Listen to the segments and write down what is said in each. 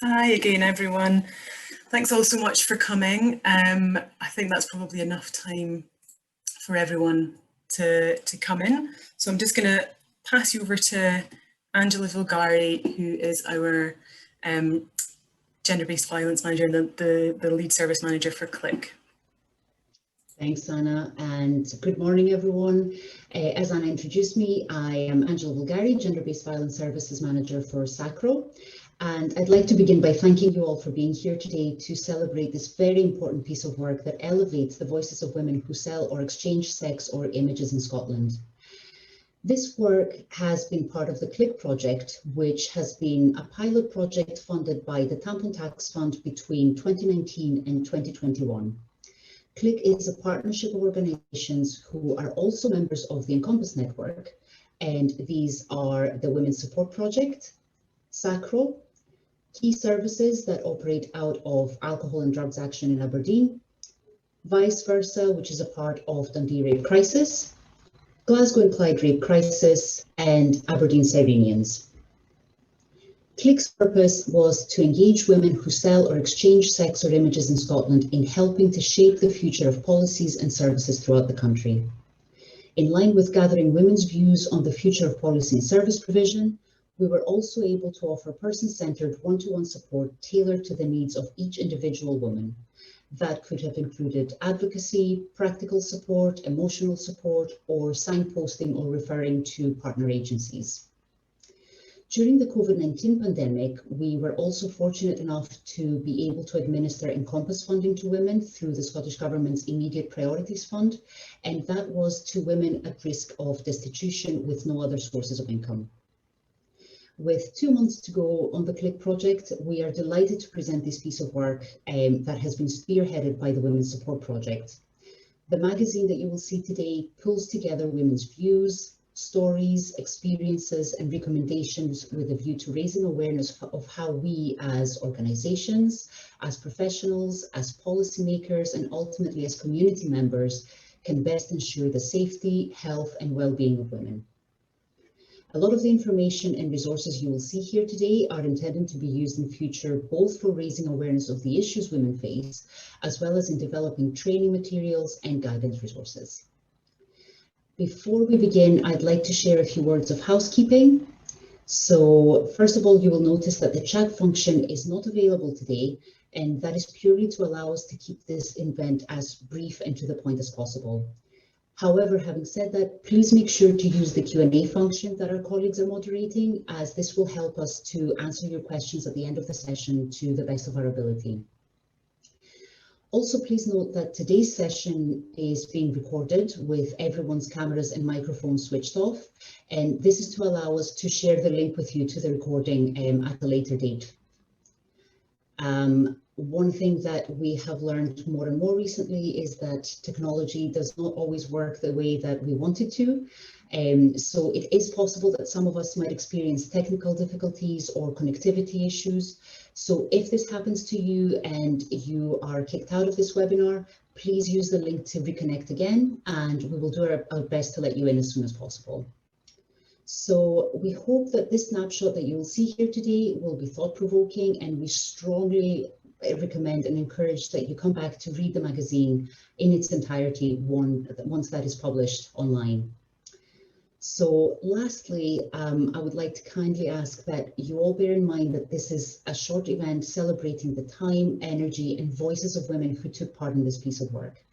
Hi again, everyone. Thanks all so much for coming. I think that's probably enough time for everyone to come in. So I'm just going to pass you over to Angela Vulgari, who is our gender-based violence manager and the lead service manager for CLiCK. Thanks, Anna, and good morning, everyone. As Anna introduced me, I am Angela Vulgari, Gender-Based Violence Services Manager for SACRO. And I'd like to begin by thanking you all for being here today to celebrate this very important piece of work that elevates the voices of women who sell or exchange sex or images in Scotland. This work has been part of the CLiCK project, which has been a pilot project funded by the Tampon Tax Fund between 2019 and 2021. CLiCK is a partnership of organisations who are also members of the Encompass Network, and these are the Women's Support Project, SACRO, Key Services that operate out of Alcohol and Drugs Action in Aberdeen, Vice Versa, which is a part of Dundee Rape Crisis, Glasgow and Clyde Rape Crisis, and Aberdeen Cyrenians. CLiCK's purpose was to engage women who sell or exchange sex or images in Scotland in helping to shape the future of policies and services throughout the country. In line with gathering women's views on the future of policy and service provision, we were also able to offer person-centred one-to-one support tailored to the needs of each individual woman. That could have included advocacy, practical support, emotional support, or signposting or referring to partner agencies. During the COVID-19 pandemic, we were also fortunate enough to be able to administer Encompass funding to women through the Scottish Government's Immediate Priorities Fund, and that was to women at risk of destitution with no other sources of income. With 2 months to go on the CLiCK project, we are delighted to present this piece of work that has been spearheaded by the Women's Support Project. The magazine that you will see today pulls together women's views, stories, experiences, and recommendations with a view to raising awareness of how we as organisations, as professionals, as policymakers, and ultimately as community members can best ensure the safety, health, and well-being of women. A lot of the information and resources you will see here today are intended to be used in future, both for raising awareness of the issues women face, as well as in developing training materials and guidance resources. Before we begin, I'd like to share a few words of housekeeping. So first of all, you will notice that the chat function is not available today, and that is purely to allow us to keep this event as brief and to the point as possible. However, having said that, please make sure to use the Q&A function that our colleagues are moderating, as this will help us to answer your questions at the end of the session to the best of our ability. Also, please note that today's session is being recorded with everyone's cameras and microphones switched off, and this is to allow us to share the link with you to the recording at a later date. One thing that we have learned more and more recently is that technology does not always work the way that we want it to. So it is possible that some of us might experience technical difficulties or connectivity issues. So if this happens to you and you are kicked out of this webinar, please use the link to reconnect again, and we will do our best to let you in as soon as possible. So we hope that this snapshot that you will see here today will be thought-provoking, and we strongly recommend and encourage that you come back to read the magazine in its entirety once that is published online. So lastly, I would like to kindly ask that you all bear in mind that this is a short event celebrating the time, energy, and voices of women who took part in this piece of work.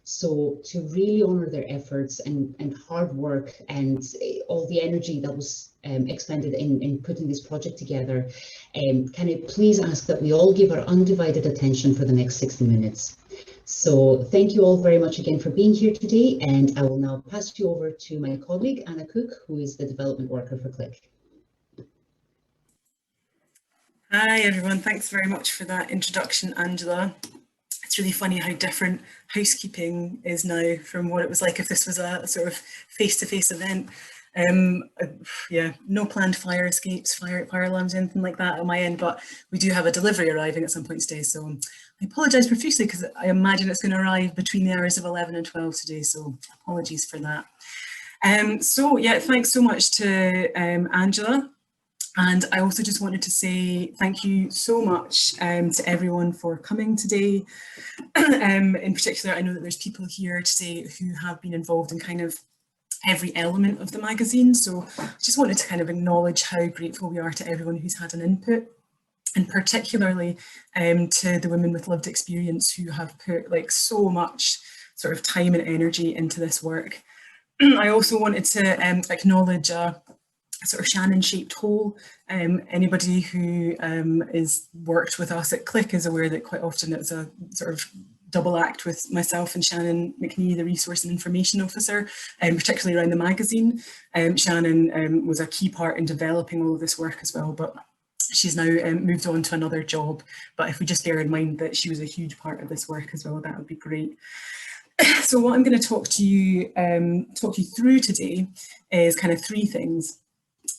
So to really honour their efforts and hard work and all the energy that was expended in putting this project together, can I please ask that we all give our undivided attention for the next 60 minutes. So thank you all very much again for being here today, and I will now pass you over to my colleague Anna Cook, who is the development worker for CLiCK. Hi everyone, thanks very much for that introduction, Angela. It's really funny how different housekeeping is now from what it was like if this was a sort of face-to-face event. Yeah, no planned fire escapes, fire alarms, anything like that on my end, but we do have a delivery arriving at some point today, so I apologise profusely because I imagine it's going to arrive between the hours of 11 and 12 today, so apologies for that. So yeah, thanks so much to Angela And I also just wanted to say thank you so much to everyone for coming today. In particular, I know that there's people here today who have been involved in kind of every element of the magazine. So I just wanted to kind of acknowledge how grateful we are to everyone who's had an input, and particularly to the women with lived experience who have put like so much sort of time and energy into this work. I also wanted to acknowledge a sort of Shannon-shaped hole. Anybody who is worked with us at CLiCK is aware that quite often it's a sort of double act with myself and Shannon McNee, the Resource and Information Officer, particularly around the magazine. Shannon was a key part in developing all of this work as well, but she's now moved on to another job. But if we just bear in mind that she was a huge part of this work as well, that would be great. So what I'm going to talk you through today is kind of three things.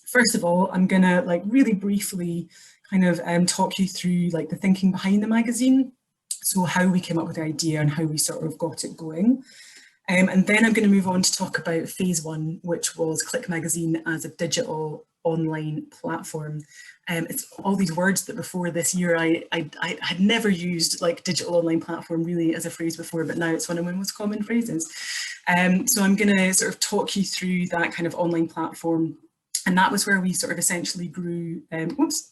First of all, I'm going to like really briefly kind of talk you through like the thinking behind the magazine. So how we came up with the idea and how we sort of got it going. And then I'm going to move on to talk about phase one, which was CLiCK Magazine as a digital online platform. It's all these words that before this year I had never used, like digital online platform really as a phrase before, but now it's one of my most common phrases. So I'm going to sort of talk you through that kind of online platform. And that was where we sort of essentially grew, whoops,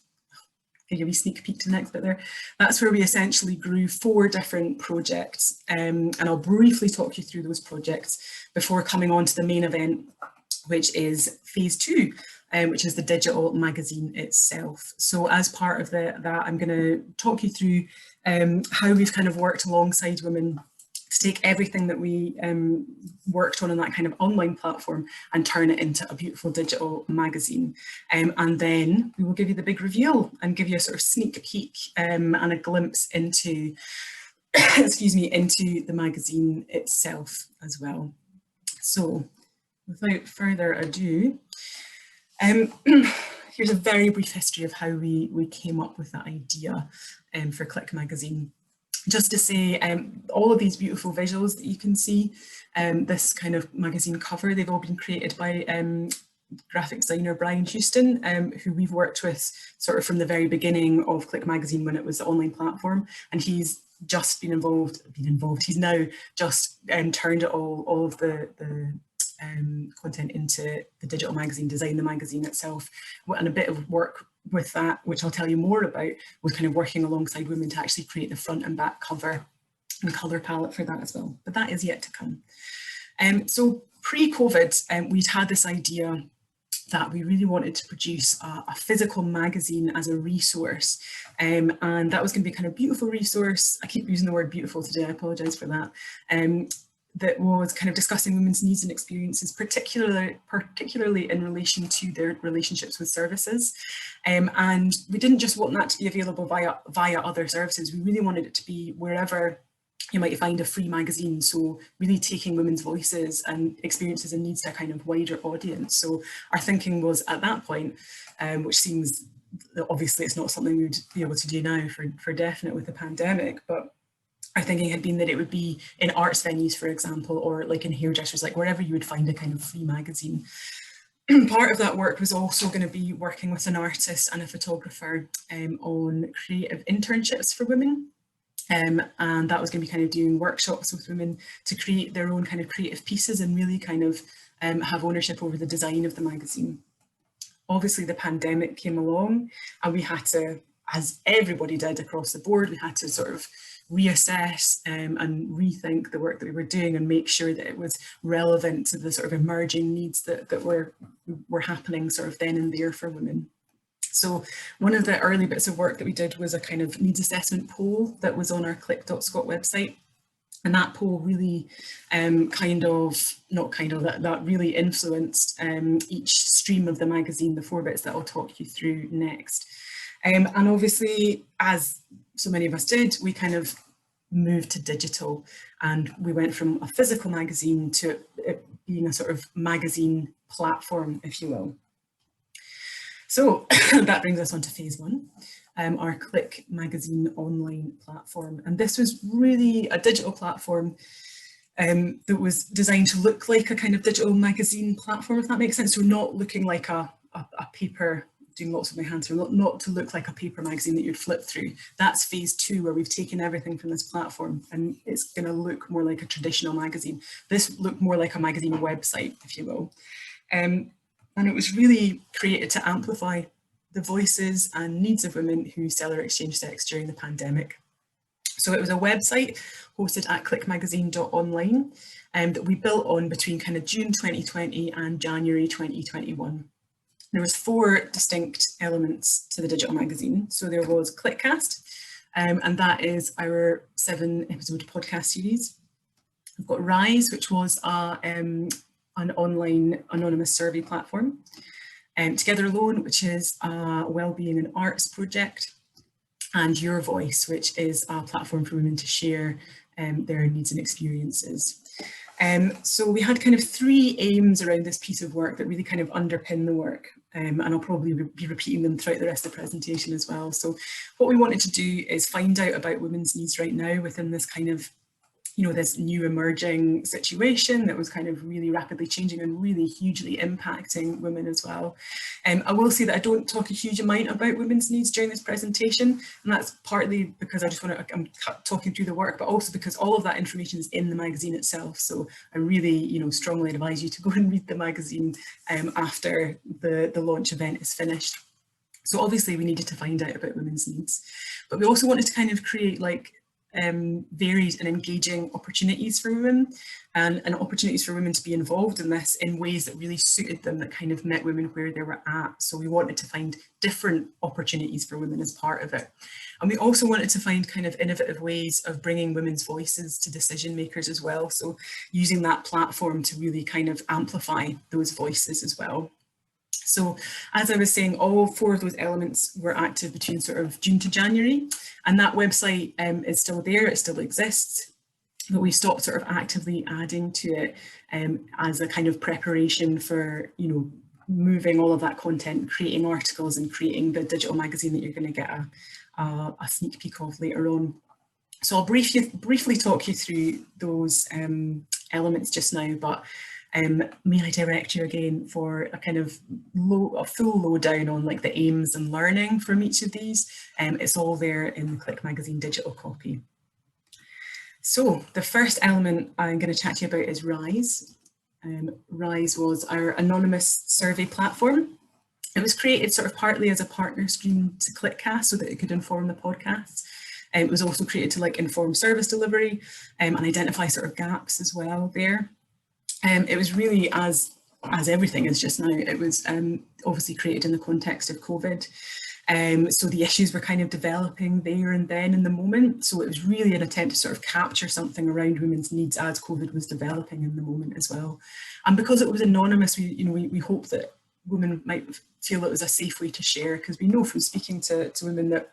give you a sneak peek to the next bit there. That's where we essentially grew 4 different projects. And I'll briefly talk you through those projects before coming on to the main event, which is phase 2, which is the digital magazine itself. So as part of that, I'm going to talk you through how we've kind of worked alongside women to take everything that we worked on that kind of online platform and turn it into a beautiful digital magazine. And then we will give you the big reveal and give you a sort of sneak peek and a glimpse into, excuse me, into the magazine itself as well. So without further ado, here's a very brief history of how we came up with that idea for CLiCK Magazine. Just to say, all of these beautiful visuals that you can see, this kind of magazine cover, they've all been created by graphic designer Brian Houston, who we've worked with sort of from the very beginning of CLiCK Magazine when it was the online platform, and he's just been involved. He's now just turned all of the content into the digital magazine, designed the magazine itself, and a bit of work with that, which I'll tell you more about, was kind of working alongside women to actually create the front and back cover and colour palette for that as well. But that is yet to come. So pre-COVID, we'd had this idea that we really wanted to produce a physical magazine as a resource, and that was going to be kind of beautiful resource. I keep using the word beautiful today, I apologise for that. That was kind of discussing women's needs and experiences, particularly in relation to their relationships with services. And we didn't just want that to be available via other services. We really wanted it to be wherever you might find a free magazine. So really taking women's voices and experiences and needs to a kind of wider audience. So our thinking was at that point, which seems, obviously it's not something we would be able to do now for definite with the pandemic, but our thinking had been that it would be in arts venues, for example, or like in hairdressers, like wherever you would find a kind of free magazine. Part of that work was also going to be working with an artist and a photographer on creative internships for women. And that was going to be kind of doing workshops with women to create their own kind of creative pieces and really kind of have ownership over the design of the magazine. Obviously, the pandemic came along and we had to, as everybody did across the board, we had to sort of reassess and rethink the work that we were doing and make sure that it was relevant to the sort of emerging needs that were happening sort of then and there for women. So one of the early bits of work that we did was a kind of needs assessment poll that was on our click.scot website. And that poll really that really influenced each stream of the magazine, the 4 bits that I'll talk you through next. And obviously, as so many of us did, we kind of moved to digital, and we went from a physical magazine to it being a sort of magazine platform, if you will. So that brings us on to phase 1, our CLiCK Magazine online platform. And this was really a digital platform that was designed to look like a kind of digital magazine platform, if that makes sense. So not looking like a paper doing lots with my hands, not to look like a paper magazine that you'd flip through. That's phase 2, where we've taken everything from this platform and it's going to look more like a traditional magazine. This looked more like a magazine website, if you will. And it was really created to amplify the voices and needs of women who sell or exchange sex during the pandemic. So it was a website hosted at clickmagazine.online that we built on between kind of June 2020 and January 2021. There was 4 distinct elements to the digital magazine. So there was CLiCKcast, and that is our 7-episode podcast series. We've got Rise, which was an online anonymous survey platform. Together Alone, which is a wellbeing and arts project. And Your Voice, which is a platform for women to share their needs and experiences. So we had kind of 3 aims around this piece of work that really kind of underpin the work, and I'll probably be repeating them throughout the rest of the presentation as well. So what we wanted to do is find out about women's needs right now within this kind of, this new emerging situation that was kind of really rapidly changing and really hugely impacting women as well. I will say that I don't talk a huge amount about women's needs during this presentation, and that's partly because I'm talking through the work, but also because all of that information is in the magazine itself. So I really, strongly advise you to go and read the magazine after the launch event is finished. So obviously we needed to find out about women's needs, but we also wanted to kind of create varied and engaging opportunities for women and opportunities for women to be involved in this in ways that really suited them, that kind of met women where they were at. So we wanted to find different opportunities for women as part of it. And we also wanted to find kind of innovative ways of bringing women's voices to decision makers as well. So using that platform to really kind of amplify those voices as well. So as I was saying, all 4 of those elements were active between sort of June to January, and that website is still there, it still exists, but we stopped sort of actively adding to it as a kind of preparation for, moving all of that content, creating articles and creating the digital magazine that you're going to get a sneak peek of later on. So I'll briefly talk you through those elements just now, but may I direct you again for a kind of full lowdown on the aims and learning from each of these. It's all there in the CLiCK magazine digital copy. So the first element I'm going to chat to you about is Rise. Rise was our anonymous survey platform. It was created sort of partly as a partner stream to CLiCKcast so that it could inform the podcasts. It was also created to inform service delivery and identify sort of gaps as well there. It was really, as everything is just now, it was obviously created in the context of COVID. So the issues were kind of developing there and then in the moment. So it was really an attempt to sort of capture something around women's needs as COVID was developing in the moment as well. And because it was anonymous, we hope that women might feel it was a safe way to share, because we know from speaking to women that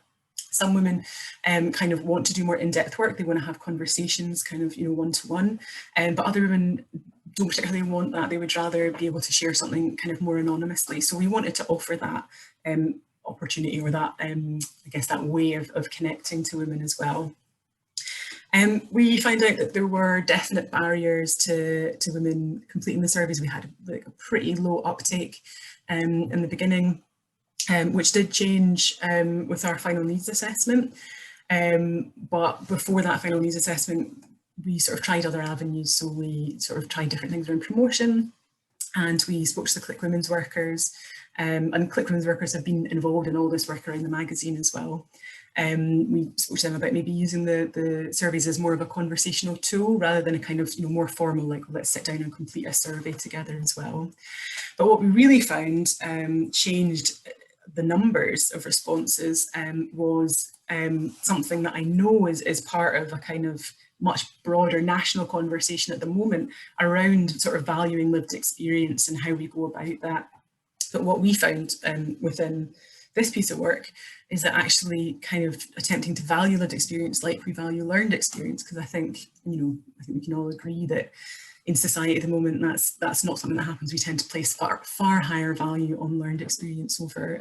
some women kind of want to do more in-depth work. They want to have conversations kind of, one-to-one, but other women don't particularly want that. They would rather be able to share something kind of more anonymously. So we wanted to offer that opportunity, or that, I guess, that way of connecting to women as well. We found out that there were definite barriers to women completing the surveys. We had a pretty low uptake in the beginning, which did change with our final needs assessment. But before that final needs assessment, we sort of tried other avenues. So we sort of tried different things around promotion, and we spoke to the CLiCK women's workers, and CLiCK women's workers have been involved in all this work around the magazine as well. We spoke to them about maybe using the surveys as more of a conversational tool rather than a kind of more formal, let's sit down and complete a survey together as well. But what we really found changed the numbers of responses was something that I know is part of a kind of much broader national conversation at the moment around sort of valuing lived experience and how we go about that. But what we found within this piece of work is that actually kind of attempting to value lived experience like we value learned experience, because I think we can all agree that in society at the moment that's not something that happens. We tend to place far higher value on learned experience over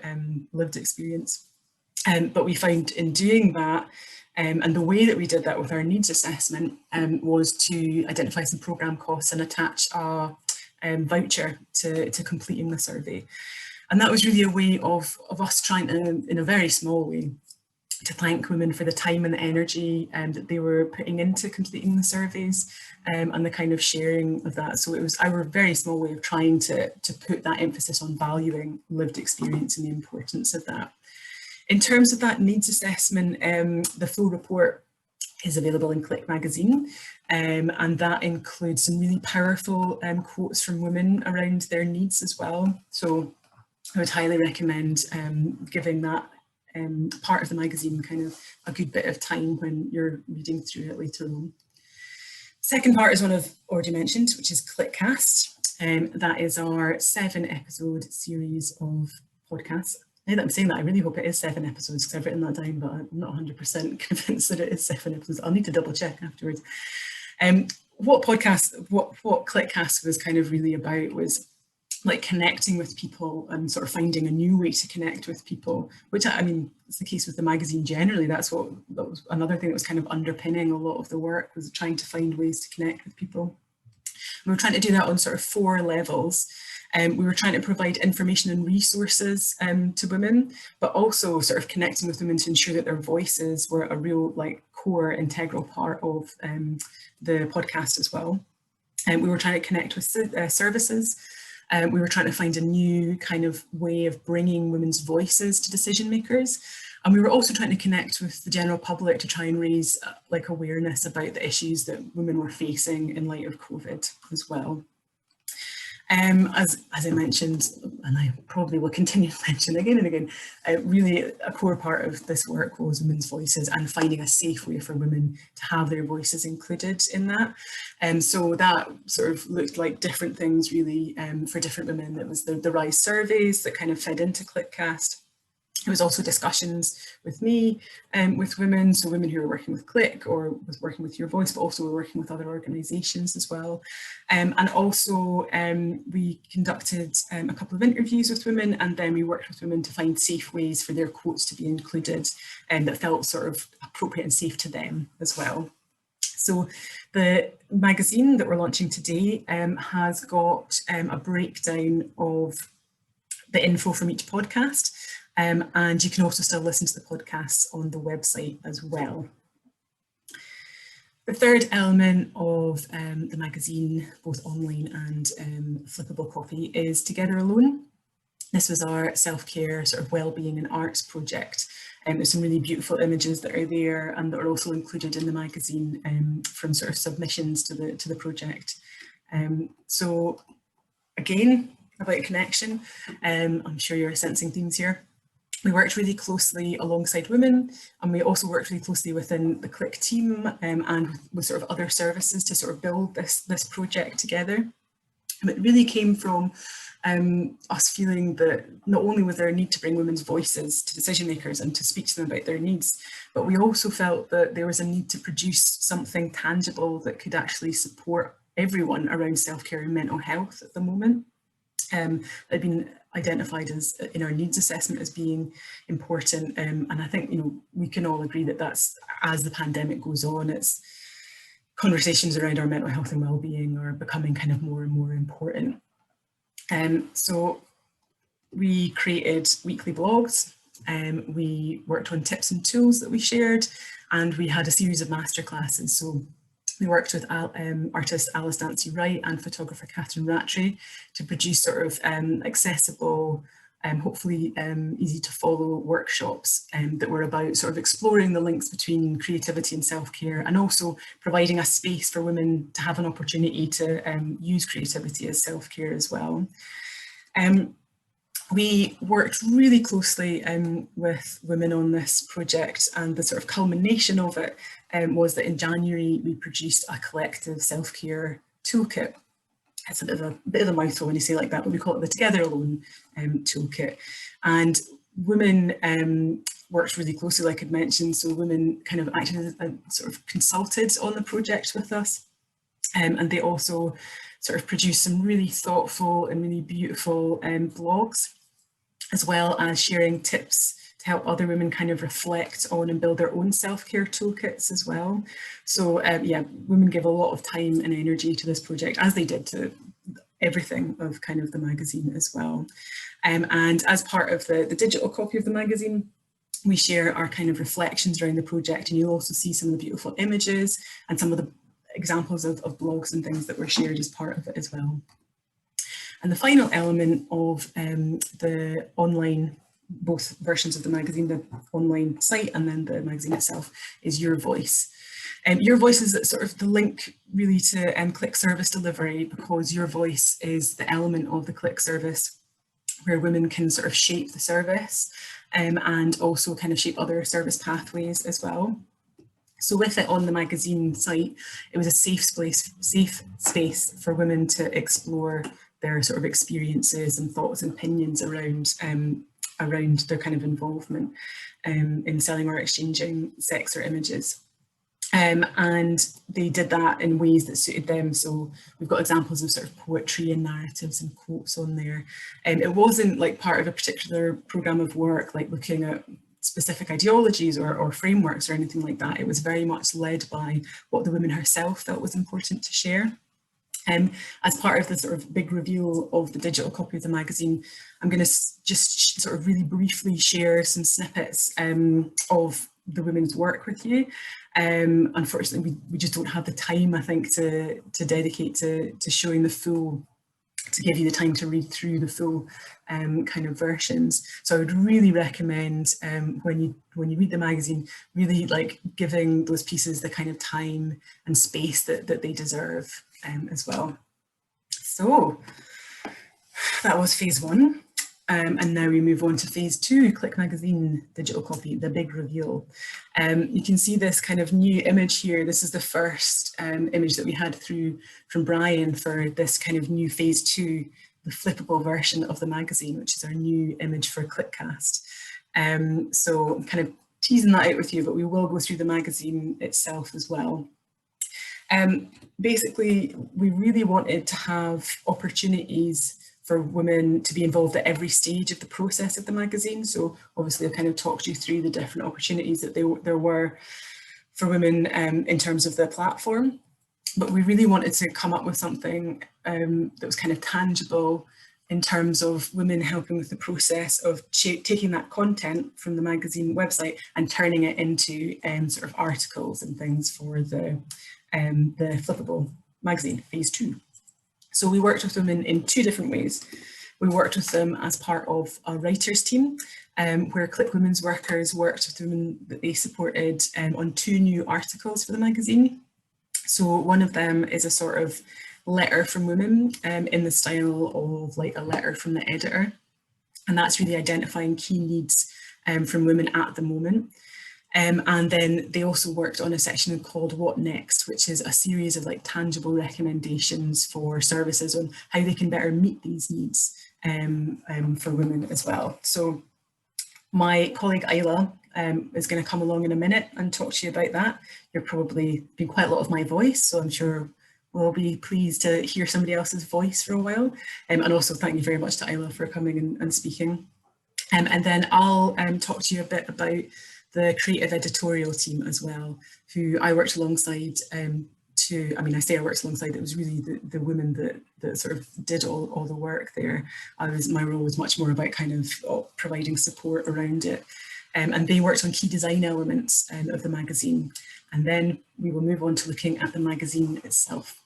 lived experience. But we found in doing that, and the way that we did that with our needs assessment was to identify some programme costs and attach a voucher to completing the survey. And that was really a way of us trying to, in a very small way, to thank women for the time and the energy that they were putting into completing the surveys, and the kind of sharing of that. So it was our very small way of trying to put that emphasis on valuing lived experience and the importance of that. In terms of that needs assessment, the full report is available in CLiCK magazine, and that includes some really powerful quotes from women around their needs as well. So I would highly recommend giving that part of the magazine kind of a good bit of time when you're reading through it later on. Second part is one I've already mentioned, which is CLiCKcast. That is our 7-episode series of podcasts. Now that I'm saying that, I really hope it is 7 episodes, because I've written that down, but I'm not 100% convinced that it is 7 episodes. I'll need to double check afterwards. What CLiCKcast was kind of really about was like connecting with people and sort of finding a new way to connect with people, which I mean, it's the case with the magazine generally. That was another thing that was kind of underpinning a lot of the work, was trying to find ways to connect with people. We were trying to do that on sort of 4 levels. We were trying to provide information and resources to women, but also sort of connecting with women to ensure that their voices were a real like core integral part of the podcast as well. We were trying to connect with services. We were trying to find a new kind of way of bringing women's voices to decision makers. And we were also trying to connect with the general public to try and raise like awareness about the issues that women were facing in light of COVID as well. As I mentioned, and I probably will continue to mention again and again, really a core part of this work was women's voices and finding a safe way for women to have their voices included in that. So that sort of looked like different things really for different women. It was the RISE surveys that kind of fed into CLiCKcast. It was also discussions with me and with women, so women who are working with CLiCK or was working with Your Voice, but also we're working with other organisations as well. And also we conducted a couple of interviews with women, and then we worked with women to find safe ways for their quotes to be included and that felt sort of appropriate and safe to them as well. So the magazine that we're launching today has got a breakdown of the info from each podcast. And you can also still listen to the podcasts on the website as well. The third element of the magazine, both online and flippable copy, is Together Alone. This was our self-care sort of wellbeing and arts project. There's some really beautiful images that are there and that are also included in the magazine from sort of submissions to the project. So again, about connection, I'm sure you're sensing themes here. We worked really closely alongside women, and we also worked really closely within the CLiCK team and with sort of other services to sort of build this project together. And it really came from us feeling that not only was there a need to bring women's voices to decision makers and to speak to them about their needs, but we also felt that there was a need to produce something tangible that could actually support everyone around self-care and mental health at the moment. They've been identified as in our needs assessment as being important, and I think we can all agree that that's, as the pandemic goes on, it's conversations around our mental health and well-being are becoming kind of more and more important. So we created weekly blogs, we worked on tips and tools that we shared, and we had a series of masterclasses. So we worked with artist Alice Dancy-Wright and photographer Catherine Rattray to produce sort of accessible, hopefully easy to follow workshops that were about sort of exploring the links between creativity and self-care, and also providing a space for women to have an opportunity to use creativity as self-care as well. We worked really closely with women on this project, and the sort of culmination of it was that in January we produced a collective self-care toolkit. It's a bit of a mouthful when you say it like that, but we call it the Together Alone toolkit. And women worked really closely, like I'd mentioned, so women kind of acted as sort of consulted on the project with us. And they also sort of produced some really thoughtful and really beautiful blogs, as well as sharing tips to help other women kind of reflect on and build their own self-care toolkits as well. So yeah, women give a lot of time and energy to this project, as they did to everything of kind of the magazine as well. And as part of the digital copy of the magazine, we share our kind of reflections around the project, and you'll also see some of the beautiful images and some of the examples of blogs and things that were shared as part of it as well. And the final element of the online, both versions of the magazine, the online site and then the magazine itself, is Your Voice. Your Voice is sort of the link really to CLiCK service delivery, because Your Voice is the element of the CLiCK service where women can sort of shape the service and also kind of shape other service pathways as well. So with it on the magazine site, it was a safe space for women to explore their sort of experiences and thoughts and opinions around their kind of involvement in selling or exchanging sex or images. And they did that in ways that suited them. So we've got examples of sort of poetry and narratives and quotes on there. It wasn't like part of a particular programme of work, like looking at specific ideologies or frameworks or anything like that. It was very much led by what the woman herself felt was important to share. As part of the sort of big reveal of the digital copy of the magazine, I'm going to just sort of really briefly share some snippets of the women's work with you. Unfortunately, we just don't have the time, I think, to dedicate to showing the full, to give you the time to read through the full kind of versions. So I would really recommend when you read the magazine, really like giving those pieces the kind of time and space that they deserve as well. So that was phase one. And now we move on to phase two, CLiCK magazine digital copy, the big reveal. You can see this kind of new image here. This is the first image that we had through from Brian for this kind of new phase two, the flippable version of the magazine, which is our new image for CLiCKcast. So I'm kind of teasing that out with you, but we will go through the magazine itself as well. Basically, we really wanted to have opportunities for women to be involved at every stage of the process of the magazine. So obviously I kind of talked you through the different opportunities that there were for women in terms of the platform, but we really wanted to come up with something that was kind of tangible in terms of women helping with the process of taking that content from the magazine website and turning it into sort of articles and things for the flippable magazine, phase two. So we worked with them in two different ways. We worked with them as part of a writers team, where CLiCK Women's Workers worked with women that they supported on two new articles for the magazine. So one of them is a sort of letter from women in the style of like a letter from the editor. And that's really identifying key needs from women at the moment. And then they also worked on a section called What Next, which is a series of like tangible recommendations for services on how they can better meet these needs for women as well. So my colleague Isla is going to come along in a minute and talk to you about that. You're probably been quite a lot of my voice, so I'm sure we'll be pleased to hear somebody else's voice for a while. And also thank you very much to Isla for coming and speaking. And then I'll talk to you a bit about the creative editorial team as well, who I worked alongside I say I worked alongside, it was really the women that sort of did all the work there. My role was much more about kind of providing support around it. And they worked on key design elements of the magazine. And then we will move on to looking at the magazine itself.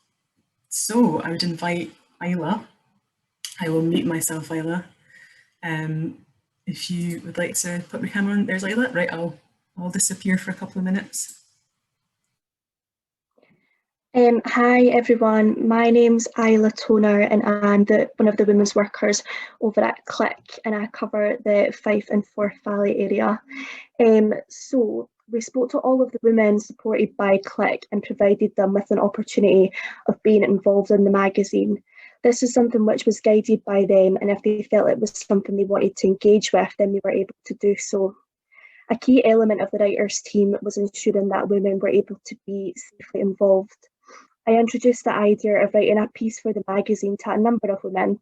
So I would invite Isla. I will mute myself, Isla. If you would like to put my camera on, there's Isla. Right, I'll disappear for a couple of minutes. Hi everyone, my name's Isla Toner and I'm one of the women's workers over at CLiCK, and I cover the Fife and Forth Valley area. So we spoke to all of the women supported by CLiCK and provided them with an opportunity of being involved in the magazine. This is something which was guided by them, and if they felt it was something they wanted to engage with, then they were able to do so. A key element of the writers' team was ensuring that women were able to be safely involved. I introduced the idea of writing a piece for the magazine to a number of women.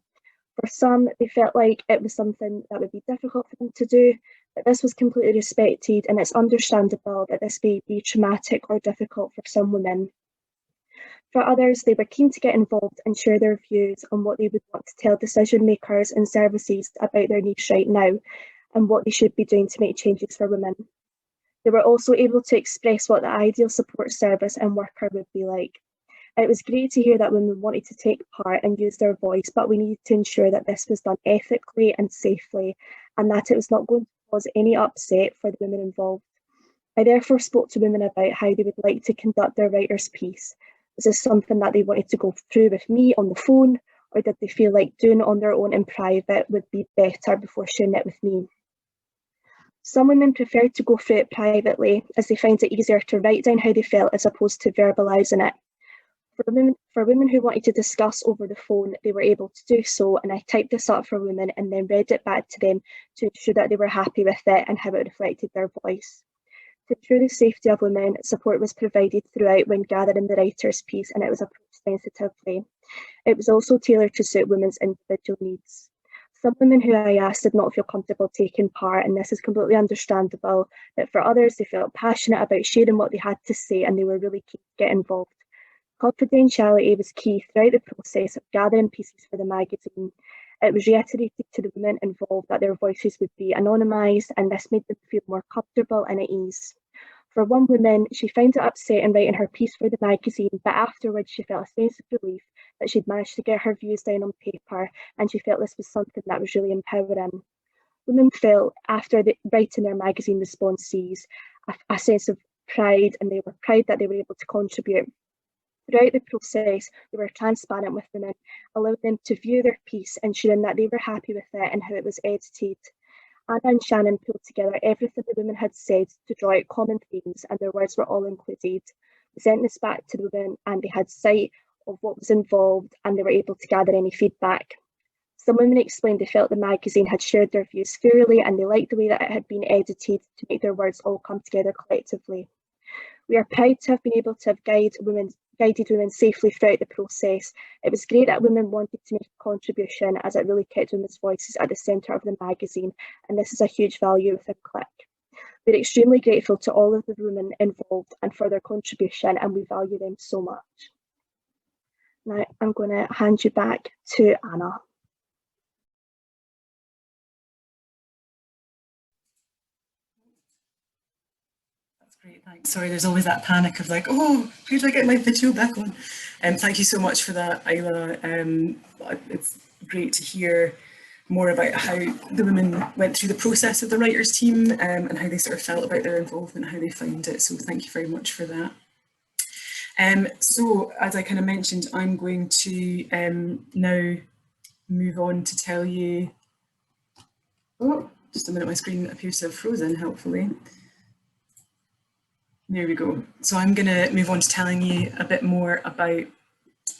For some, they felt like it was something that would be difficult for them to do, but this was completely respected, and it's understandable that this may be traumatic or difficult for some women. For others, they were keen to get involved and share their views on what they would want to tell decision makers and services about their niche right now and what they should be doing to make changes for women. They were also able to express what the ideal support service and worker would be like. It was great to hear that women wanted to take part and use their voice, but we needed to ensure that this was done ethically and safely, and that it was not going to cause any upset for the women involved. I therefore spoke to women about how they would like to conduct their writer's piece. Was this something that they wanted to go through with me on the phone, or did they feel like doing it on their own in private would be better before sharing it with me? Some women preferred to go through it privately as they found it easier to write down how they felt as opposed to verbalising it. For women who wanted to discuss over the phone, they were able to do so, and I typed this up for women and then read it back to them to ensure that they were happy with it and how it reflected their voice. To ensure the safety of women, support was provided throughout when gathering the writer's piece, and it was approached sensitively. It was also tailored to suit women's individual needs. Some women who I asked did not feel comfortable taking part, and this is completely understandable, but for others, they felt passionate about sharing what they had to say and they were really keen to get involved. Confidentiality was key throughout the process of gathering pieces for the magazine. It was reiterated to the women involved that their voices would be anonymised, and this made them feel more comfortable and at ease. For one woman, she found it upsetting writing her piece for the magazine, but afterwards she felt a sense of relief that she'd managed to get her views down on paper, and she felt this was something that was really empowering. Women felt, after writing their magazine responses, a sense of pride, and they were proud that they were able to contribute. Throughout the process, we were transparent with women, allowing them to view their piece, ensuring that they were happy with it and how it was edited. Anna and Shannon pulled together everything the women had said to draw out common themes, and their words were all included. We sent this back to the women and they had sight of what was involved, and they were able to gather any feedback. Some women explained they felt the magazine had shared their views fairly, and they liked the way that it had been edited to make their words all come together collectively. We are proud to have been able to have guided women safely throughout the process. It was great that women wanted to make a contribution, as it really kept women's voices at the centre of the magazine, and this is a huge value within CLiCK. We're extremely grateful to all of the women involved and for their contribution, and we value them so much. Now I'm going to hand you back to Anna. Great, thanks. Sorry, there's always that panic of like, oh, how do I get my video back on? Thank you so much for that, Isla. It's great to hear more about how the women went through the process of the writers' team and how they sort of felt about their involvement, how they found it. So thank you very much for that. So as I kind of mentioned, I'm going to now move on to tell you, oh, just a minute, my screen appears to have frozen, helpfully. There we go. So I'm going to move on to telling you a bit more about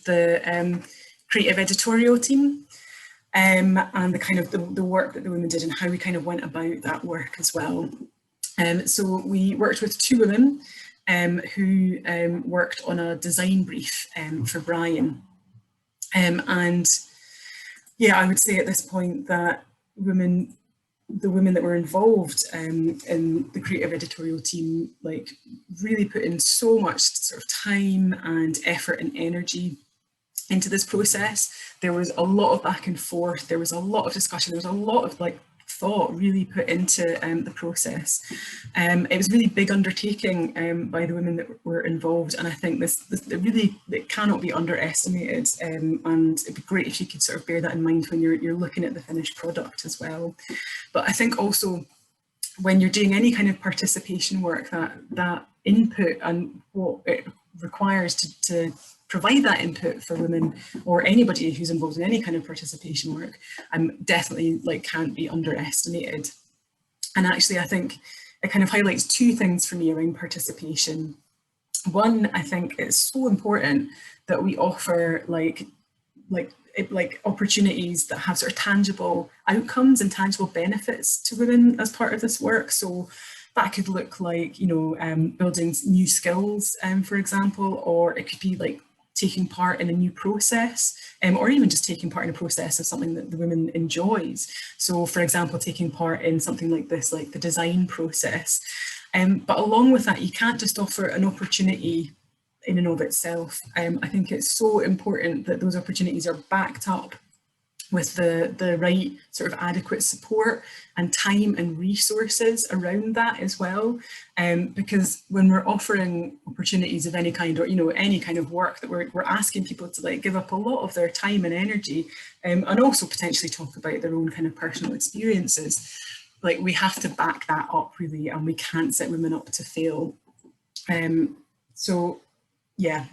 the creative editorial team and the kind of the work that the women did and how we kind of went about that work as well. So we worked with two women who worked on a design brief for Brian. And yeah, I would say at this point that the women that were involved in the creative editorial team, like, really put in so much sort of time and effort and energy into this process. There was a lot of back and forth, there was a lot of discussion, there was a lot of like thought really put into the process. It was a really big undertaking by the women that were involved, and I think it cannot be underestimated, and it'd be great if you could sort of bear that in mind when you're looking at the finished product as well. But I think also when you're doing any kind of participation work, that input and what it requires to provide that input for women or anybody who's involved in any kind of participation work, definitely like can't be underestimated. And actually, I think it kind of highlights two things for me around participation. One, I think it's so important that we offer like opportunities that have sort of tangible outcomes and tangible benefits to women as part of this work. So that could look like, you know, building new skills, for example, or it could be like taking part in a new process, or even just taking part in a process of something that the woman enjoys. So for example, taking part in something like this, like the design process. But along with that, you can't just offer an opportunity in and of itself. I think it's so important that those opportunities are backed up with the right sort of adequate support and time and resources around that as well. Because when we're offering opportunities of any kind, or, you know, any kind of work, that we're asking people to like give up a lot of their time and energy, and also potentially talk about their own kind of personal experiences. Like, we have to back that up really, and we can't set women up to fail. So yeah,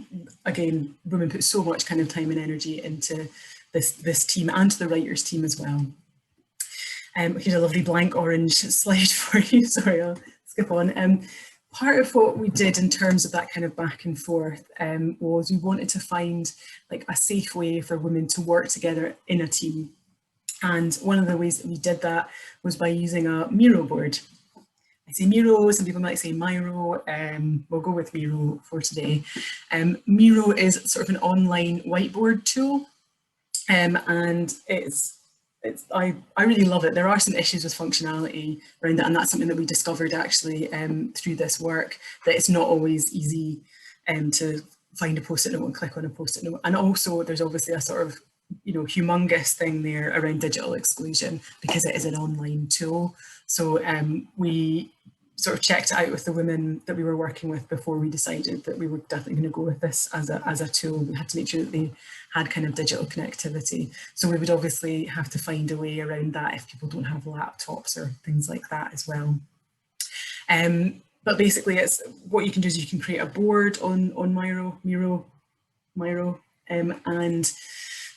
again, women put so much kind of time and energy into this team, and to the writers team as well. Here's a lovely blank orange slide for you. Sorry, I'll skip on. Part of what we did in terms of that kind of back and forth was we wanted to find like a safe way for women to work together in a team. And one of the ways that we did that was by using a Miro board. I say Miro, some people might say Miro, we'll go with Miro for today. Miro is sort of an online whiteboard tool, and I really love it. There are some issues with functionality around it, and that's something that we discovered actually through this work, that it's not always easy to find a post-it note and click on a post-it note. And also there's obviously a sort of, you know, humongous thing there around digital exclusion, because it is an online tool. So we sort of checked it out with the women that we were working with before we decided that we were definitely going to go with this as a tool. We had to make sure that they had kind of digital connectivity. So we would obviously have to find a way around that if people don't have laptops or things like that as well. But basically, it's what you can do is you can create a board on Miro, and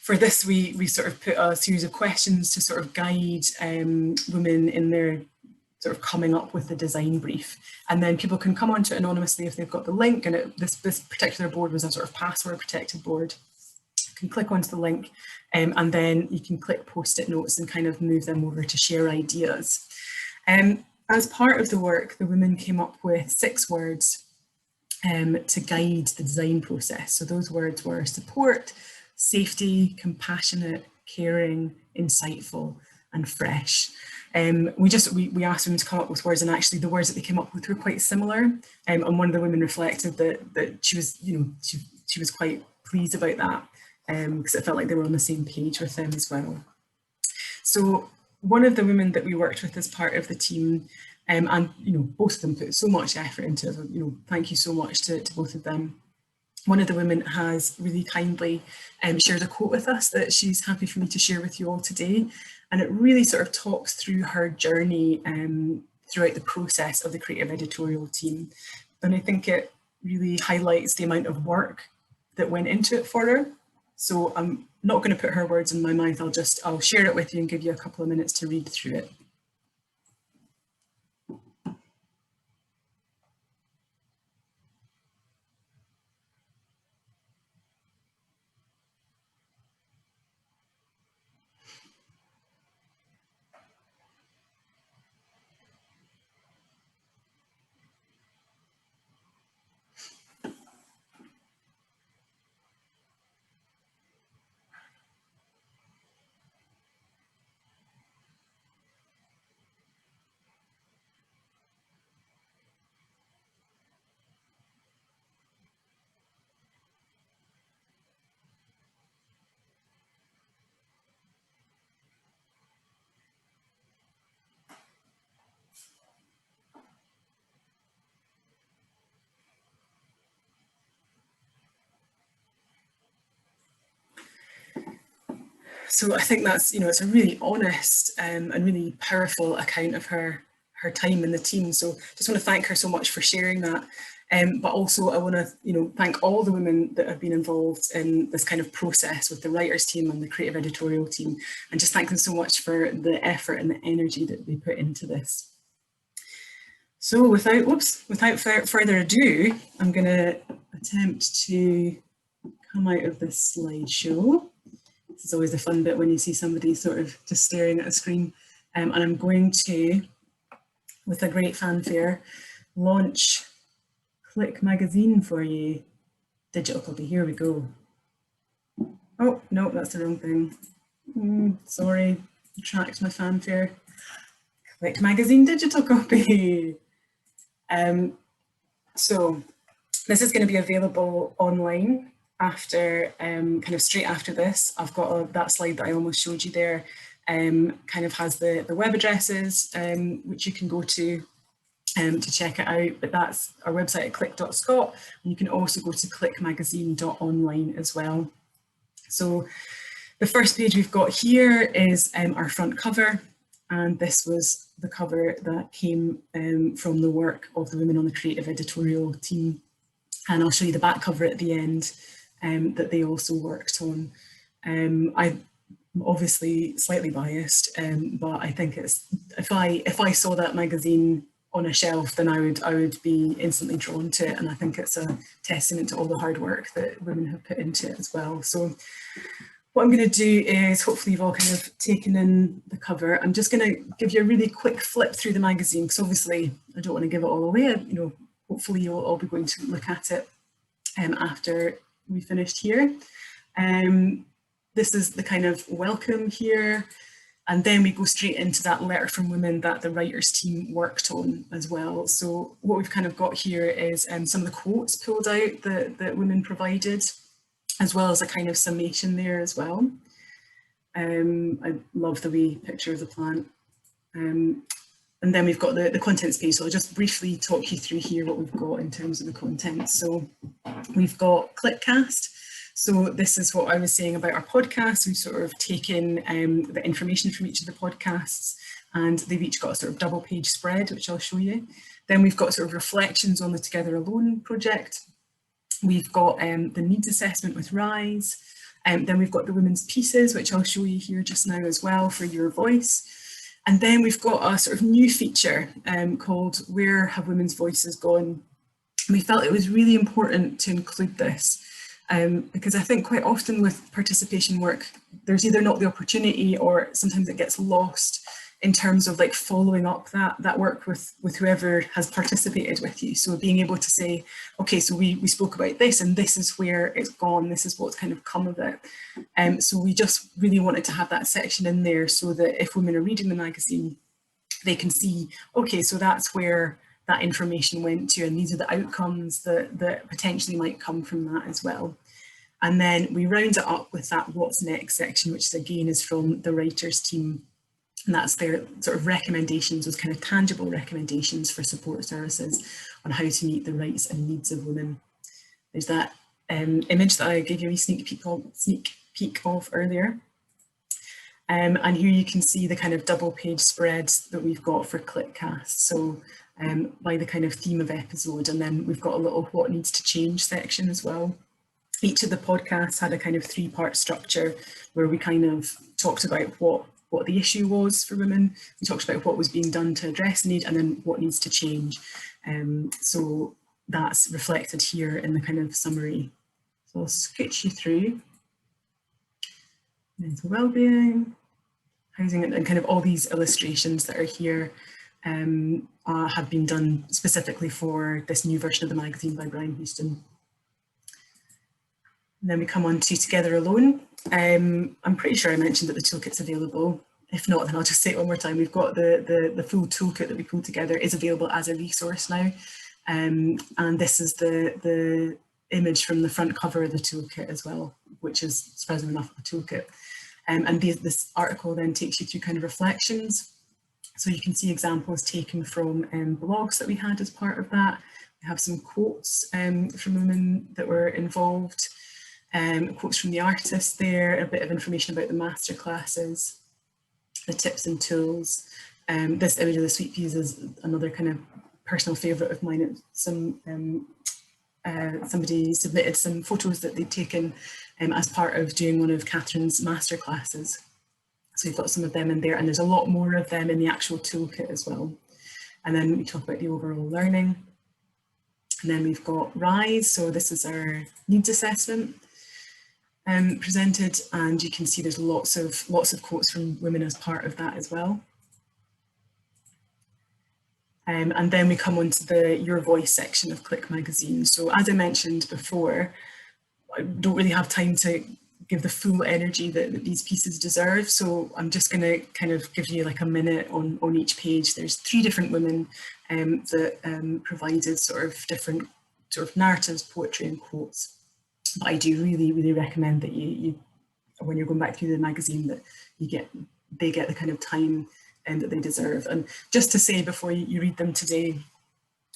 for this we sort of put a series of questions to sort of guide women in their sort of coming up with the design brief, and then people can come onto it anonymously if they've got the link. And this particular board was a sort of password protected board. You can click onto the link, and then you can click post-it notes and kind of move them over to share ideas. As part of the work, the women came up with 6 words to guide the design process. So those words were support, safety, compassionate, caring, insightful, and fresh. We asked women to come up with words, and actually the words that they came up with were quite similar. And one of the women reflected that she was, you know, she was quite pleased about that, because it felt like they were on the same page with them as well. So one of the women that we worked with as part of the team, and you know, both of them put so much effort into it. You know, thank you so much to both of them. One of the women has really kindly shared a quote with us that she's happy for me to share with you all today. And it really sort of talks through her journey throughout the process of the creative editorial team. And I think it really highlights the amount of work that went into it for her. So I'm not going to put her words in my mouth, I'll share it with you and give you a couple of minutes to read through it. So I think that's, you know, it's a really honest and really powerful account of her time in the team. So just want to thank her so much for sharing that. But also I want to, you know, thank all the women that have been involved in this kind of process with the writers team and the creative editorial team, and just thank them so much for the effort and the energy that they put into this. So without further ado, I'm going to attempt to come out of this slideshow. This is always a fun bit when you see somebody sort of just staring at a screen. And I'm going to, with a great fanfare, launch CLiCK magazine for you. Digital copy, here we go. Oh, no, that's the wrong thing. Sorry, retract my fanfare. CLiCK magazine digital copy. So This is going to be available online after, kind of straight after this. I've got that slide that I almost showed you there, kind of has the web addresses, which you can go to check it out, but that's our website at click.scot. And you can also go to clickmagazine.online as well. So the first page we've got here is our front cover, and this was the cover that came from the work of the women on the creative editorial team. And I'll show you the back cover at the end that they also worked on. I'm obviously slightly biased, but I think it's, if I saw that magazine on a shelf, then I would be instantly drawn to it, and I think it's a testament to all the hard work that women have put into it as well. So what I'm going to do is, hopefully you've all kind of taken in the cover. I'm just going to give you a really quick flip through the magazine, because obviously I don't want to give it all away. You know, hopefully you'll all be going to look at it after we finished here. This is the kind of welcome here. And then we go straight into that letter from women that the writers team worked on as well. So what we've kind of got here is some of the quotes pulled out that women provided, as well as a kind of summation there as well. I love the wee picture of the plant. And then we've got the contents page. So I'll just briefly talk you through here what we've got in terms of the content. So we've got CLiCKcast. So this is what I was saying about our podcast. We've sort of taken the information from each of the podcasts, and they've each got a sort of double page spread, which I'll show you. Then we've got sort of reflections on the Together Alone project. We've got the needs assessment with RISE. Then we've got the women's pieces, which I'll show you here just now as well for your voice. And then we've got a sort of new feature called Where Have Women's Voices Gone? We felt it was really important to include this because I think quite often with participation work, there's either not the opportunity or sometimes it gets lost in terms of like following up that work with whoever has participated with you. So being able to say, okay, so we spoke about this and this is where it's gone, this is what's kind of come of it. So we just really wanted to have that section in there so that if women are reading the magazine, they can see, okay, so that's where that information went to, and these are the outcomes that potentially might come from that as well. And then we round it up with that what's next section, which again is from the writers team. And that's their sort of recommendations, those kind of tangible recommendations for support services on how to meet the rights and needs of women. There's that image that I gave you a sneak peek of earlier. And here you can see the kind of double page spreads that we've got for CLiCKcast. So by the kind of theme of episode, and then we've got a little what needs to change section as well. Each of the podcasts had a kind of 3-part structure where we kind of talked about what the issue was for women. We talked about what was being done to address the need, and then what needs to change. So that's reflected here in the kind of summary. So I'll sketch you through mental wellbeing, housing, and kind of all these illustrations that are here have been done specifically for this new version of the magazine by Brian Houston. And then we come on to Together Alone. I'm pretty sure I mentioned that the toolkit's available. If not, then I'll just say it one more time. We've got the full toolkit that we pulled together is available as a resource now. And this is the image from the front cover of the toolkit as well, which is surprisingly enough a toolkit. And this article then takes you through kind of reflections. So you can see examples taken from blogs that we had as part of that. We have some quotes from women that were involved. Quotes from the artists there, a bit of information about the masterclasses, the tips and tools. This image of the sweet peas is another kind of personal favourite of mine. Somebody submitted some photos that they'd taken as part of doing one of Catherine's masterclasses. So we've got some of them in there, and there's a lot more of them in the actual toolkit as well. And then we talk about the overall learning. And then we've got RISE, so this is our needs assessment. Presented, and you can see there's lots of quotes from women as part of that as well. And then we come on to the Your Voice section of CLiCK magazine. So as I mentioned before, I don't really have time to give the full energy that these pieces deserve. So I'm just going to kind of give you like a minute on each page. There's 3 different women that provided sort of different sort of narratives, poetry and quotes. But I do really recommend that you when you're going back through the magazine, that they get the kind of time that they deserve. And just to say before you read them today,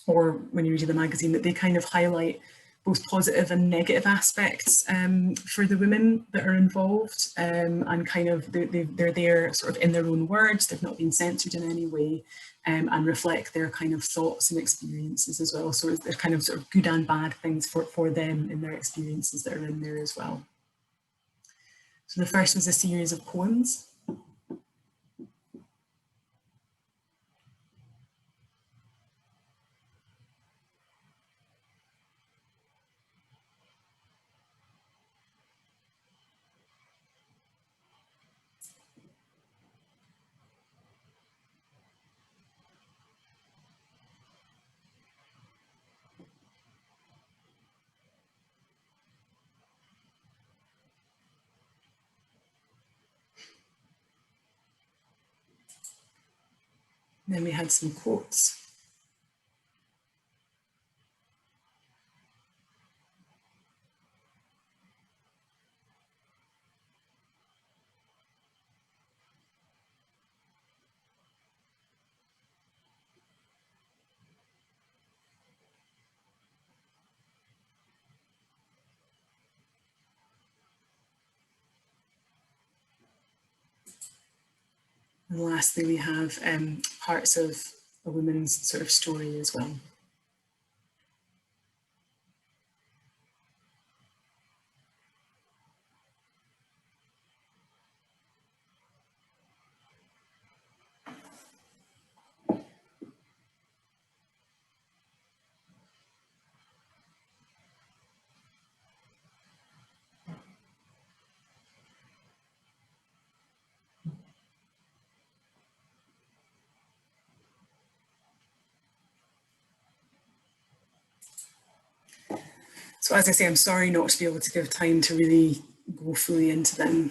or when you read the magazine, that they kind of highlight both positive and negative aspects for the women that are involved, and kind of they're there sort of in their own words, they've not been censored in any way, and reflect their kind of thoughts and experiences as well. So there's kind of sort of good and bad things for them in their experiences that are in there as well. So the first was a series of poems. Then we had some quotes. And lastly, we have parts of a woman's sort of story as well. So as I say, I'm sorry not to be able to give time to really go fully into them.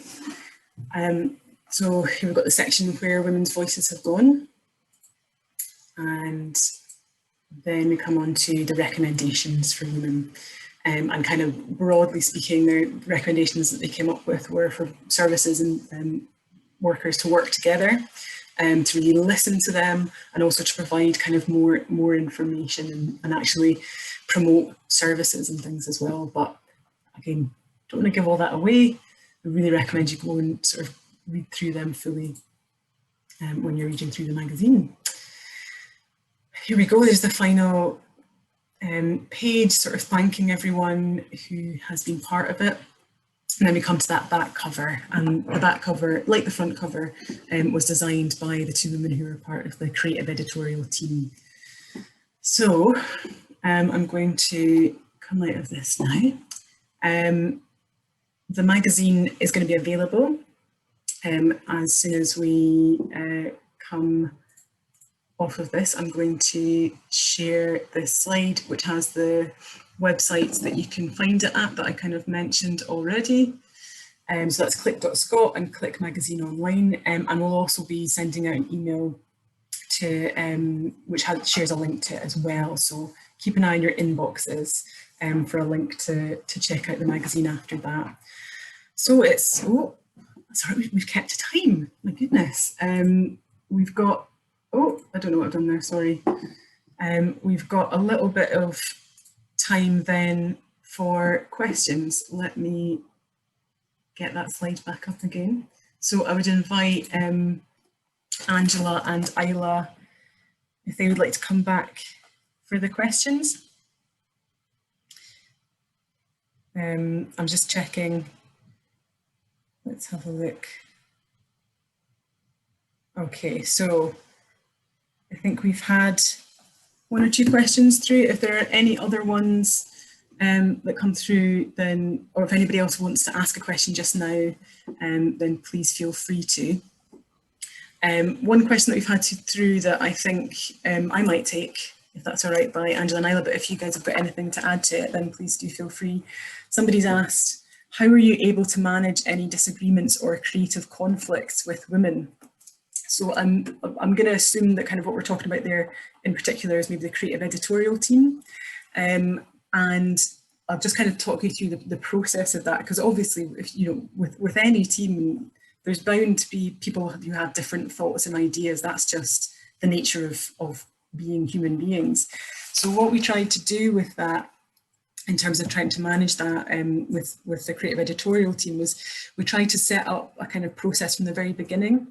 So here we've got the section where women's voices have gone. And then we come on to the recommendations for women. And kind of broadly speaking, the recommendations that they came up with were for services and workers to work together, to really listen to them, and also to provide kind of more information and actually promote services and things as well. But again, don't want to give all that away. I really recommend you go and sort of read through them fully when you're reading through the magazine. Here we go, there's the final page, sort of thanking everyone who has been part of it. And then we come to that back cover, and the back cover, like the front cover, was designed by the two women who were part of the creative editorial team. So I'm going to come out of this now. The magazine is going to be available as soon as we come off of this. I'm going to share this slide, which has the websites that you can find it at that I kind of mentioned already. So that's CLiCK.Scot and CLiCK Magazine Online, and we'll also be sending out an email to which shares a link to it as well. So keep an eye on your inboxes for a link to check out the magazine after that. So it's, oh, sorry, we've kept time, my goodness. We've got, oh, I don't know what I've done there, sorry. We've got a little bit of time then for questions. Let me get that slide back up again. So I would invite Angela and Isla, if they would like to come back for the questions. I'm just checking. Let's have a look. Okay, so I think we've had one or two questions through. If there are any other ones that come through, then, or if anybody else wants to ask a question just now, then please feel free to. One question that we've had through that I think I might take, if that's all right, by Angela and Isla, but if you guys have got anything to add to it, then please do feel free. Somebody's asked, how were you able to manage any disagreements or creative conflicts with women? So I'm going to assume that kind of what we're talking about there in particular is maybe the creative editorial team. And I'll just kind of talk you through the process of that, because obviously, if with any team, there's bound to be people who have different thoughts and ideas. That's just the nature of being human beings. So what we tried to do with that, in terms of trying to manage that with the creative editorial team, was we tried to set up a kind of process from the very beginning.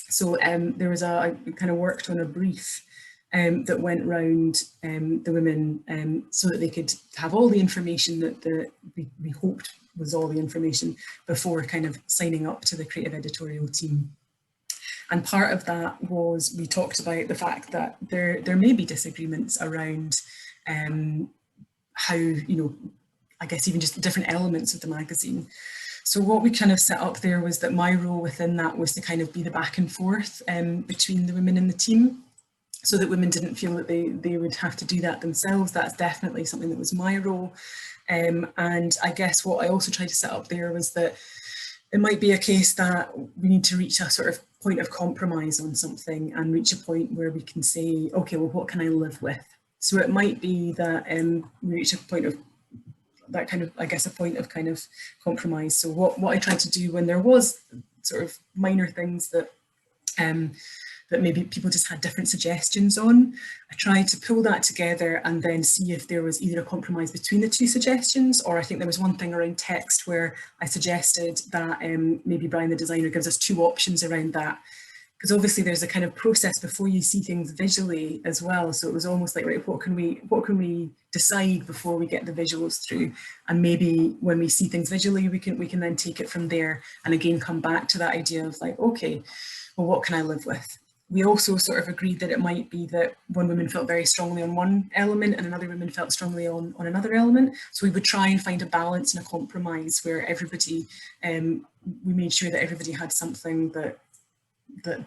So there was I kind of worked on a brief that went round the women so that they could have all the information that we hoped was all the information before kind of signing up to the creative editorial team. And part of that was we talked about the fact that there may be disagreements around how, I guess even just different elements of the magazine. So what we kind of set up there was that my role within that was to kind of be the back and forth between the women in the team, so that women didn't feel that they would have to do that themselves. That's definitely something that was my role. And I guess what I also tried to set up there was that it might be a case that we need to reach a sort of point of compromise on something and reach a point where we can say, okay, well, what can I live with? So it might be that we reach a point of that kind of, I guess, a point of kind of compromise. So what I tried to do when there was sort of minor things that that maybe people just had different suggestions on, I tried to pull that together and then see if there was either a compromise between the two suggestions, or I think there was one thing around text where I suggested that maybe Brian the designer gives us two options around that, because obviously there's a kind of process before you see things visually as well. So it was almost like, right, what can we decide before we get the visuals through? And maybe when we see things visually, we can then take it from there and again come back to that idea of like, okay, well, what can I live with? We also sort of agreed that it might be that one woman felt very strongly on one element and another woman felt strongly on another element. So we would try and find a balance and a compromise where everybody, we made sure that everybody had something that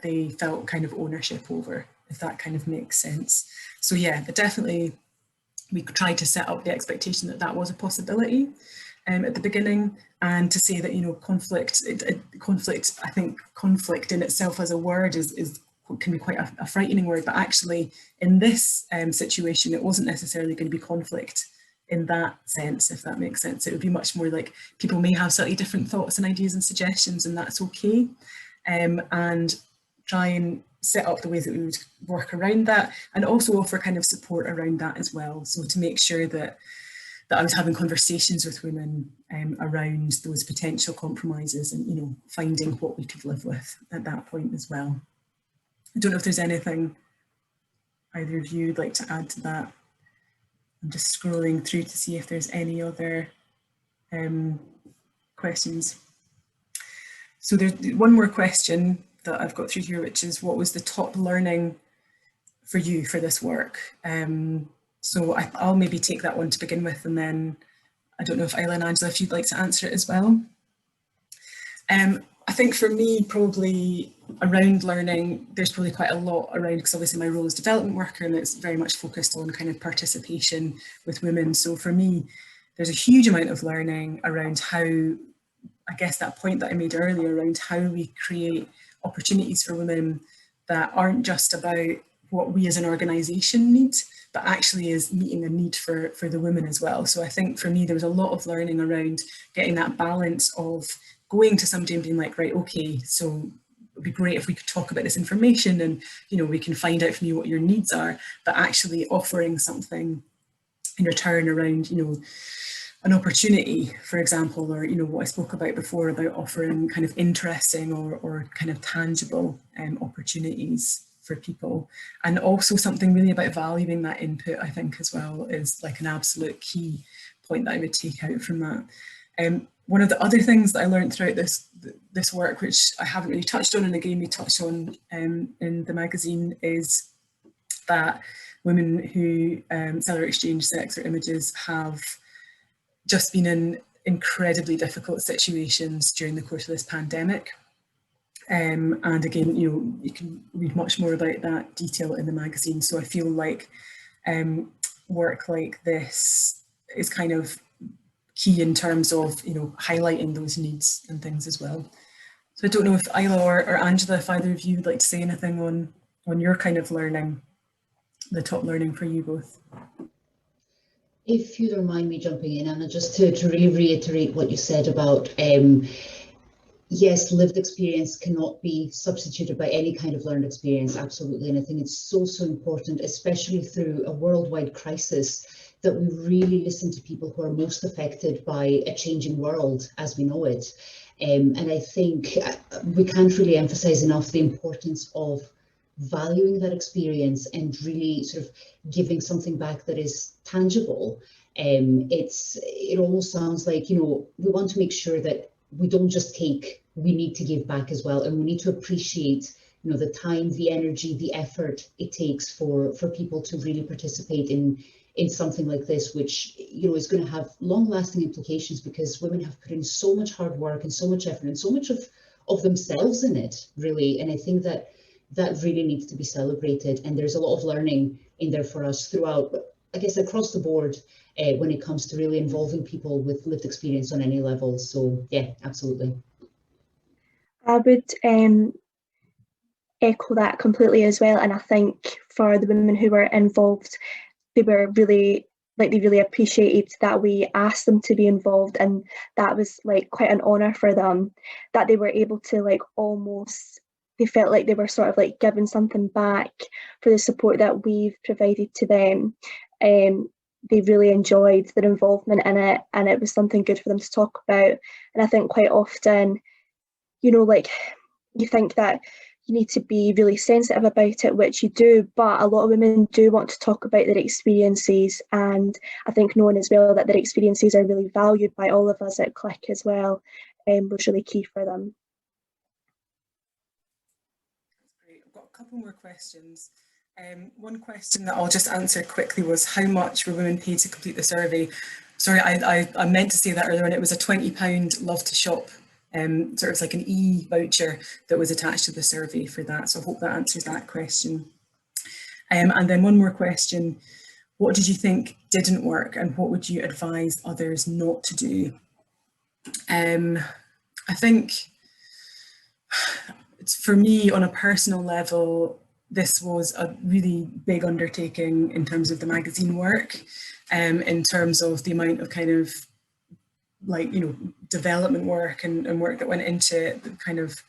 they felt kind of ownership over, if that kind of makes sense. So yeah, but definitely we tried to set up the expectation that that was a possibility at the beginning, and to say that, conflict, I think conflict in itself as a word can be quite a frightening word, but actually in this situation, it wasn't necessarily going to be conflict in that sense, if that makes sense. It would be much more like people may have slightly different thoughts and ideas and suggestions, and that's okay. And try and set up the ways that we would work around that, and also offer kind of support around that as well. So to make sure that I was having conversations with women around those potential compromises and, finding what we could live with at that point as well. I don't know if there's anything either of you would like to add to that. I'm just scrolling through to see if there's any other questions. So there's one more question that I've got through here, which is, what was the top learning for you for this work? So I'll maybe take that one to begin with, and then I don't know if Isla and Angela, if you'd like to answer it as well. I think for me, probably around learning, there's probably quite a lot around, because obviously my role is development worker and it's very much focused on kind of participation with women. So for me, there's a huge amount of learning around how, I guess that point that I made earlier around how we create opportunities for women that aren't just about what we as an organisation need, but actually is meeting a need for the women as well. So I think for me, there was a lot of learning around getting that balance of going to somebody and being like, right, okay, so it'd be great if we could talk about this information and, we can find out from you what your needs are, but actually offering something in return around, an opportunity, for example, or, what I spoke about before about offering kind of interesting or kind of tangible opportunities for people. And also something really about valuing that input, I think, as well, is like an absolute key point that I would take out from that. One of the other things that I learned throughout this work, which I haven't really touched on, and again we touched on in the magazine, is that women who sell or exchange sex or images have just been in incredibly difficult situations during the course of this pandemic. And again, you can read much more about that detail in the magazine. So I feel like work like this is kind of key in terms of, highlighting those needs and things as well. So I don't know if Isla or Angela, if either of you would like to say anything on your kind of learning, the top learning for you both. If you don't mind me jumping in, Anna, just to really reiterate what you said about yes, lived experience cannot be substituted by any kind of learned experience, absolutely. And I think it's so, so important, especially through a worldwide crisis, that we really listen to people who are most affected by a changing world as we know it. And I think we can't really emphasize enough the importance of valuing that experience and really sort of giving something back that is tangible. It almost sounds like, you know, we want to make sure that we don't just take, we need to give back as well. And we need to appreciate, you know, the time, the energy, the effort it takes for people to really participate in something like this, which, you know, is going to have long lasting implications, because women have put in so much hard work and so much effort and so much of themselves in it, really. And I think that that really needs to be celebrated. And there's a lot of learning in there for us throughout, I guess, across the board, when it comes to really involving people with lived experience on any level. So yeah, absolutely. I would echo that completely as well. And I think for the women who were involved, they were really they really appreciated that we asked them to be involved, and that was like quite an honor for them, that they were able to like almost, they felt like they were sort of like giving something back for the support that we've provided to them. They really enjoyed their involvement in it, and it was something good for them to talk about. And I think quite often, you know, like, you think that you need to be really sensitive about it, which you do, but a lot of women do want to talk about their experiences, and I think knowing as well that their experiences are really valued by all of us at CLiCK as well was really key for them. Great. I've got a couple more questions. One question that I'll just answer quickly was, how much were women paid to complete the survey? Sorry, I meant to say that earlier, and it was a £20 Love to Shop, sort of like an e-voucher that was attached to the survey for that. So I hope that answers that question. And then one more question, what did you think didn't work, and what would you advise others not to do? I think for me, on a personal level, this was a really big undertaking in terms of the magazine work, in terms of the amount of kind of like, you know, development work and work that went into it, kind of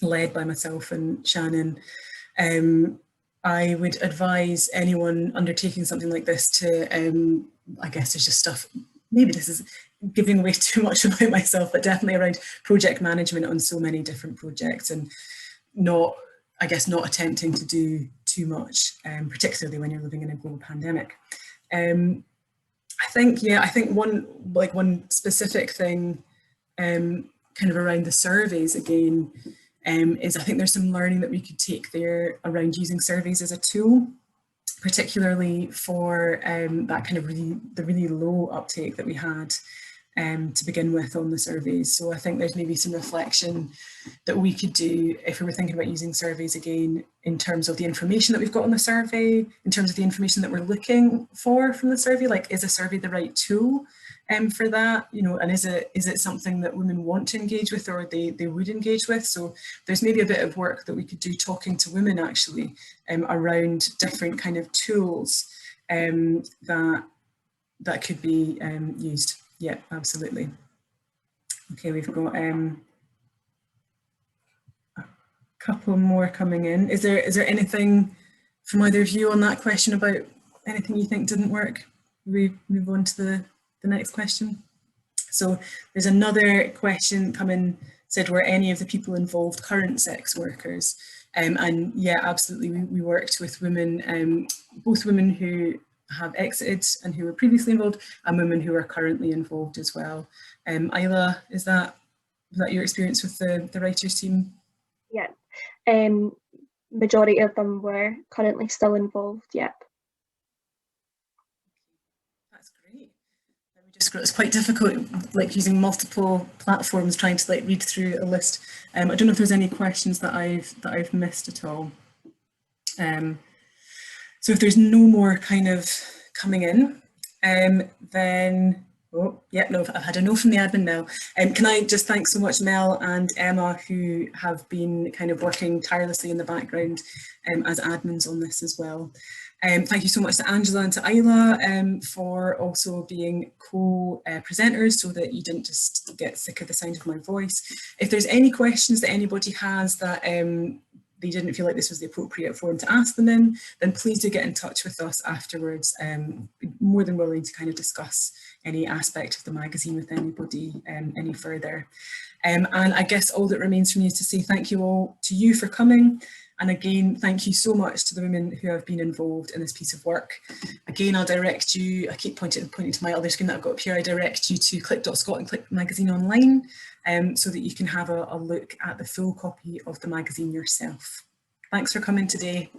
led by myself and Shannon. I would advise anyone undertaking something like this to, I guess there's just stuff, maybe this is giving away too much about myself, but definitely around project management on so many different projects, and not, I guess, not attempting to do too much, particularly when you're living in a global pandemic. I think one specific thing, kind of around the surveys again, is I think there's some learning that we could take there around using surveys as a tool, particularly for that kind of the really low uptake that we had to begin with on the surveys. So I think there's maybe some reflection that we could do if we were thinking about using surveys again, in terms of the information that we've got on the survey, in terms of the information that we're looking for from the survey. Like, is a survey the right tool for that, you know, and is it something that women want to engage with, or they would engage with? So there's maybe a bit of work that we could do talking to women actually around different kind of tools that could be used. Yeah, absolutely. Okay, we've got a couple more coming in. Is there anything from either of you on that question about anything you think didn't work? We move on to the next question. So there's another question coming, said, were any of the people involved current sex workers? And yeah, absolutely, we worked with women, both women who have exited and who were previously involved, and women who are currently involved as well. Isla, was that your experience with the writers team? Yeah, majority of them were currently still involved, yep. That's great. It's quite difficult, like using multiple platforms, trying to like read through a list. I don't know if there's any questions that I've missed at all. So if there's no more kind of coming in, then, oh, yeah, no, I've had a no from the admin now. Can I just thank so much Mel and Emma, who have been kind of working tirelessly in the background as admins on this as well. Thank you so much to Angela and to Isla for also being co-presenters so that you didn't just get sick of the sound of my voice. If there's any questions that anybody has that they didn't feel like this was the appropriate forum to ask them in, then please do get in touch with us afterwards. More than willing to kind of discuss any aspect of the magazine with anybody any further. And I guess all that remains for me is to say thank you all to you for coming. And again, thank you so much to the women who have been involved in this piece of work. Again, I'll direct you, I keep pointing to my other screen that I've got up here, I direct you to CLiCK.Scotland, CLiCK magazine online, so that you can have a look at the full copy of the magazine yourself. Thanks for coming today.